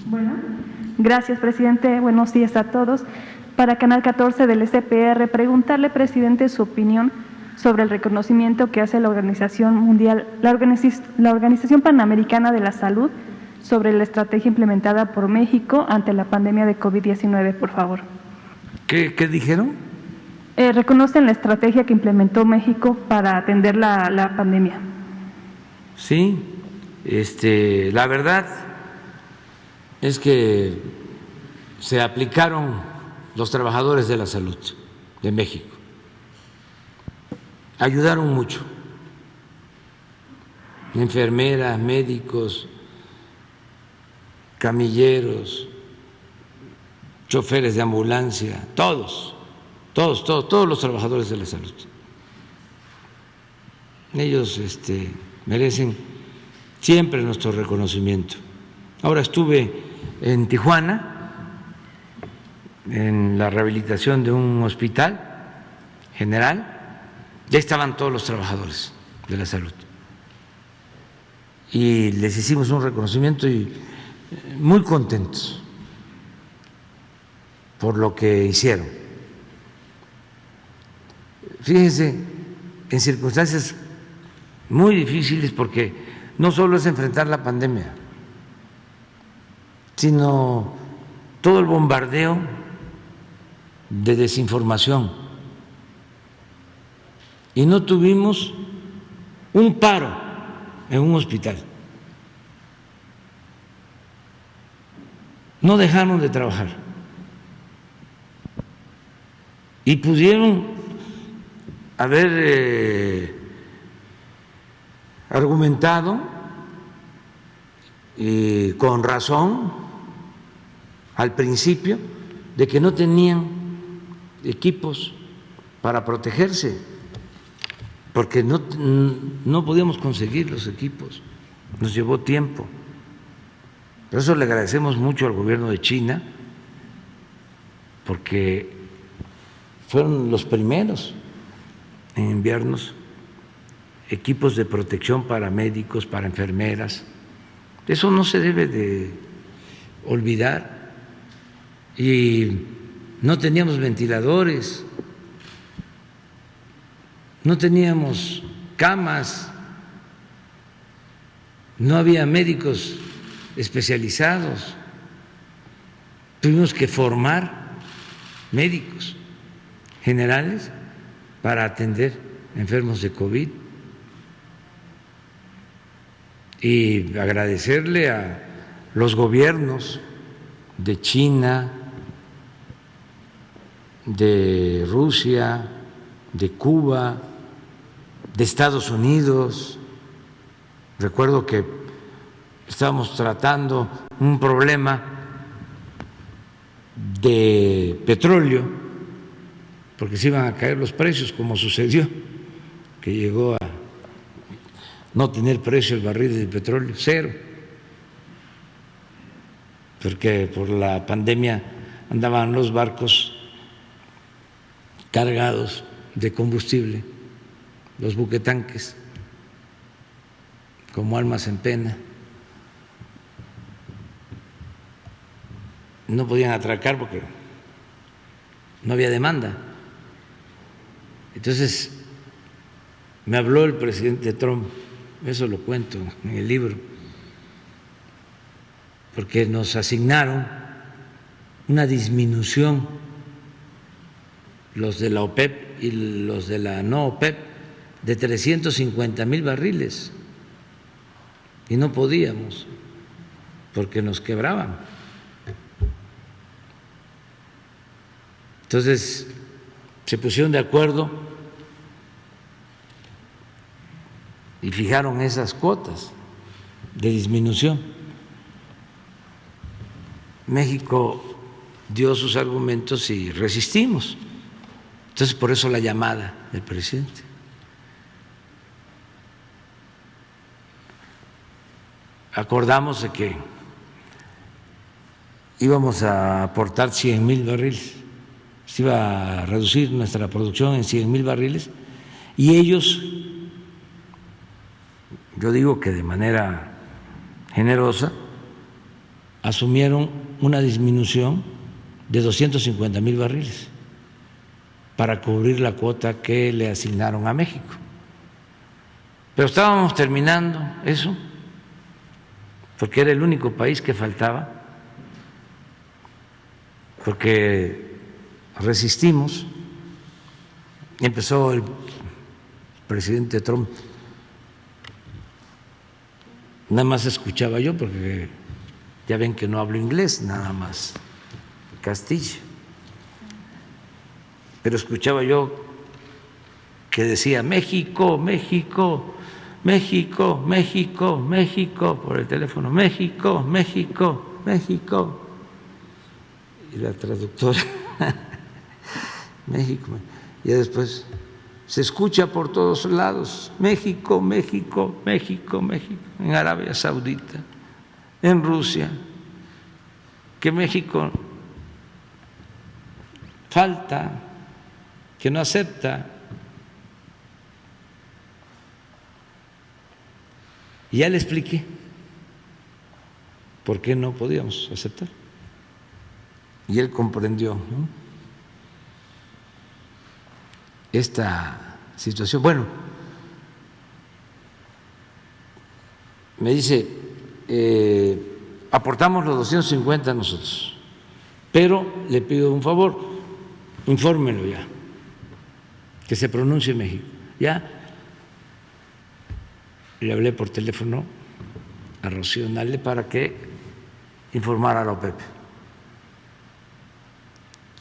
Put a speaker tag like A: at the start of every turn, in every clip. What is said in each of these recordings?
A: Bueno, gracias, presidente. Buenos días a todos. Para Canal 14 del SPR, preguntarle, presidente, su opinión sobre el reconocimiento que hace la Organización Mundial, la Organización Panamericana de la Salud, sobre la estrategia implementada por México ante la pandemia de COVID-19, por favor.
B: ¿Qué dijeron?
A: Reconocen la estrategia que implementó México para atender la pandemia.
B: Sí, la verdad es que se aplicaron los trabajadores de la salud de México. Ayudaron mucho. Enfermeras, médicos, camilleros, choferes de ambulancia, todos los trabajadores de la salud. Ellos merecen siempre nuestro reconocimiento. Ahora estuve en Tijuana, en la rehabilitación de un hospital general, ya estaban todos los trabajadores de la salud. Y les hicimos un reconocimiento y muy contentos por lo que hicieron. Fíjense, en circunstancias muy difíciles, porque no solo es enfrentar la pandemia, sino todo el bombardeo de desinformación. Y no tuvimos un paro en un hospital. No dejaron de trabajar. Y pudieron haber argumentado con razón al principio de que no tenían equipos para protegerse, porque no podíamos conseguir los equipos, nos llevó tiempo. Por eso le agradecemos mucho al gobierno de China, porque fueron los primeros en enviarnos equipos de protección para médicos, para enfermeras. Eso no se debe de olvidar. Y no teníamos ventiladores, no teníamos camas, no había médicos especializados. Tuvimos que formar médicos generales para atender enfermos de COVID. Y agradecerle a los gobiernos de China, de Rusia, de Cuba, de Estados Unidos. Recuerdo que estábamos tratando un problema de petróleo, porque se iban a caer los precios, como sucedió, que llegó a no tener precio el barril de petróleo, cero, porque por la pandemia andaban los barcos cargados de combustible, los buquetanques, como almas en pena. No podían atracar porque no había demanda. Entonces me habló el presidente Trump, eso lo cuento en el libro, porque nos asignaron una disminución, los de la OPEP y los de la no OPEP, de 350,000 barriles, y no podíamos porque nos quebraban. Entonces se pusieron de acuerdo y fijaron esas cuotas de disminución. México dio sus argumentos y resistimos. Entonces, por eso la llamada del presidente. Acordamos de que íbamos a aportar 100,000 barriles, se iba a reducir nuestra producción en 100,000 barriles, y ellos, yo digo que de manera generosa, asumieron una disminución de 250,000 barriles para cubrir la cuota que le asignaron a México. Pero estábamos terminando eso, porque era el único país que faltaba, porque resistimos. Empezó el presidente Trump, nada más escuchaba yo, porque ya ven que no hablo inglés, nada más castillo, pero escuchaba yo que decía México, México, México, México, México, por el teléfono, México, México, México, y la traductora, México, y después se escucha por todos lados, México, México, México, México, en Arabia Saudita, en Rusia, que México falta, que no acepta. Y ya le expliqué por qué no podíamos aceptar. Y él comprendió, ¿no?, esta situación. Bueno, me dice, aportamos los 250 nosotros, pero le pido un favor, infórmenlo ya, que se pronuncie en México. Ya le hablé por teléfono a Rocío Nale para que informara a la OPEP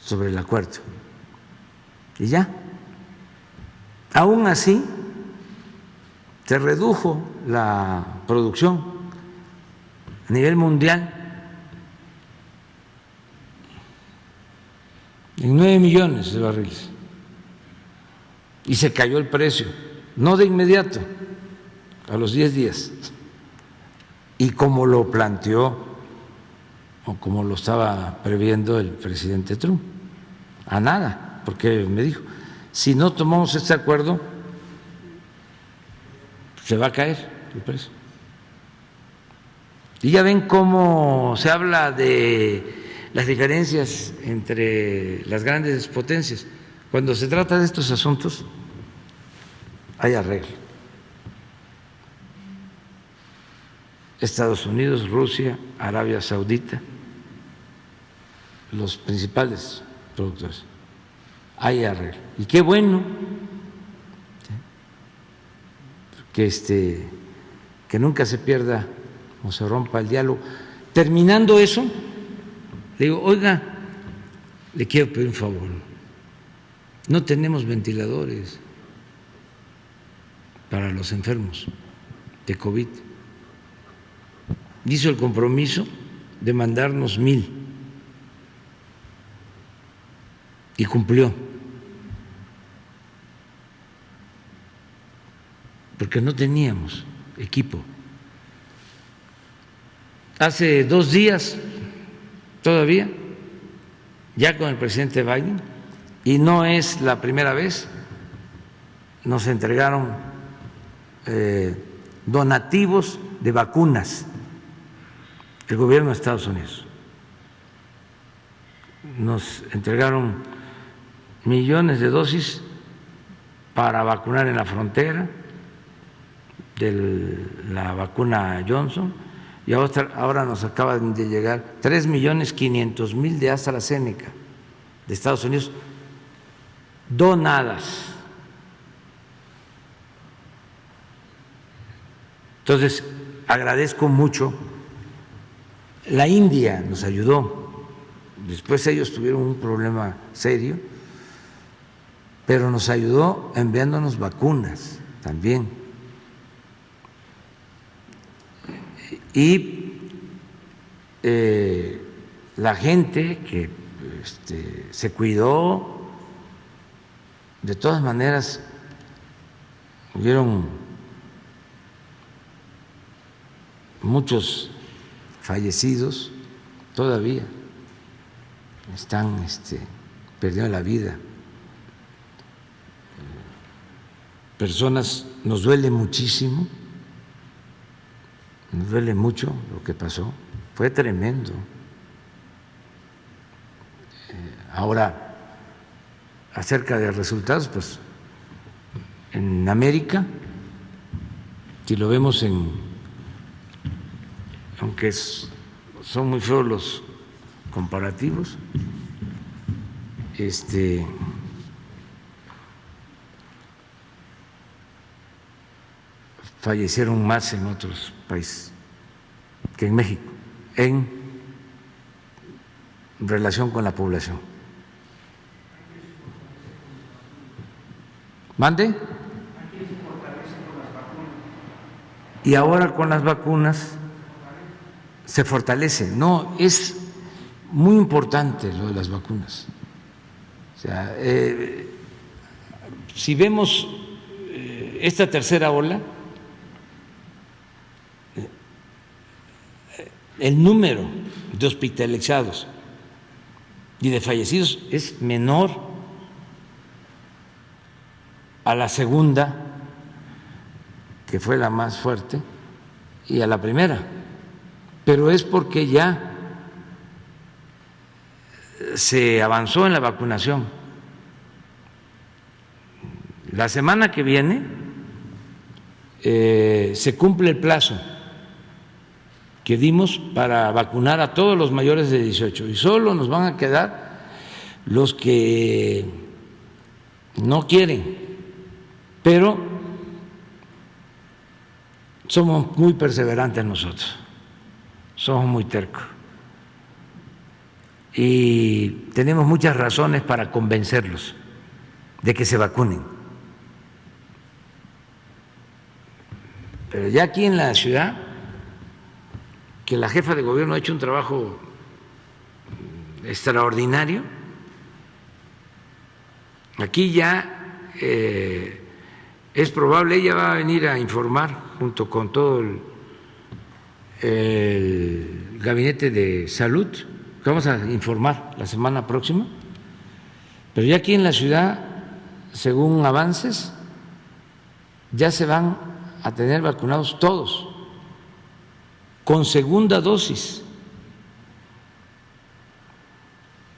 B: sobre el acuerdo. Y ya, aún así, se redujo la producción a nivel mundial en 9 millones de barriles y se cayó el precio, no de inmediato, a los 10 días, y como lo planteó o como lo estaba previendo el presidente Trump, a nada, porque me dijo, si no tomamos este acuerdo se va a caer el precio. Y ya ven cómo se habla de las diferencias entre las grandes potencias. Cuando se trata de estos asuntos hay arreglo. Estados Unidos, Rusia, Arabia Saudita, los principales productores, hay arreglo. Y qué bueno que nunca se pierda o se rompa el diálogo. Terminando eso, le digo, oiga, le quiero pedir un favor, no tenemos ventiladores para los enfermos de COVID. Hizo el compromiso de mandarnos 1,000 y cumplió, porque no teníamos equipo. Hace 2 días todavía, ya con el presidente Biden, y no es la primera vez, nos entregaron donativos de vacunas el gobierno de Estados Unidos. Nos entregaron millones de dosis para vacunar en la frontera de la vacuna Johnson, y ahora nos acaban de llegar 3,500,000 de AstraZeneca de Estados Unidos, donadas. Entonces, agradezco mucho. La India nos ayudó, después ellos tuvieron un problema serio, pero nos ayudó enviándonos vacunas también. Y la gente que se cuidó, de todas maneras, hubieron muchos fallecidos, todavía están perdiendo la vida. Personas, nos duele muchísimo, nos duele mucho lo que pasó. fue tremendo. Ahora, acerca de resultados, pues en América, si lo vemos aunque son muy feos los comparativos, fallecieron más en otros países que en México en relación con la población. ¿Mande? Y ahora con las vacunas se fortalece. No, es muy importante lo de las vacunas. O sea, si vemos esta tercera ola, el número de hospitalizados y de fallecidos es menor a la segunda, que fue la más fuerte, y a la primera, pero es porque ya se avanzó en la vacunación. La semana que viene se cumple el plazo que dimos para vacunar a todos los mayores de 18 y solo nos van a quedar los que no quieren, pero somos muy perseverantes nosotros, somos muy tercos y tenemos muchas razones para convencerlos de que se vacunen. Pero ya aquí en la ciudad, que la jefa de gobierno ha hecho un trabajo extraordinario, aquí ya es probable, ella va a venir a informar junto con todo el gabinete de salud, que vamos a informar la semana próxima, pero ya aquí en la ciudad, según avances, ya se van a tener vacunados todos con segunda dosis.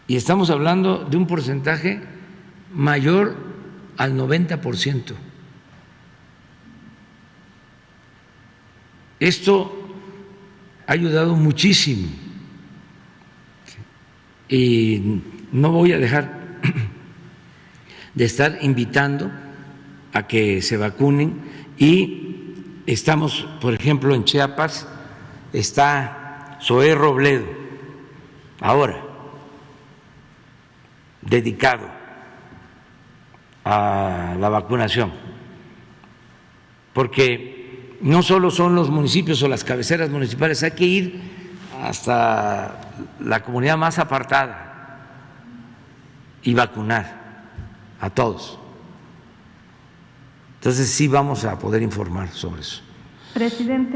B: Y estamos hablando de un porcentaje mayor al 90%. Esto ha ayudado muchísimo y no voy a dejar de estar invitando a que se vacunen y estamos, por ejemplo, en Chiapas está Zoé Robledo ahora dedicado a la vacunación, porque no solo son los municipios o las cabeceras municipales, hay que ir hasta la comunidad más apartada y vacunar a todos. Entonces sí vamos a poder informar sobre eso.
A: Presidente.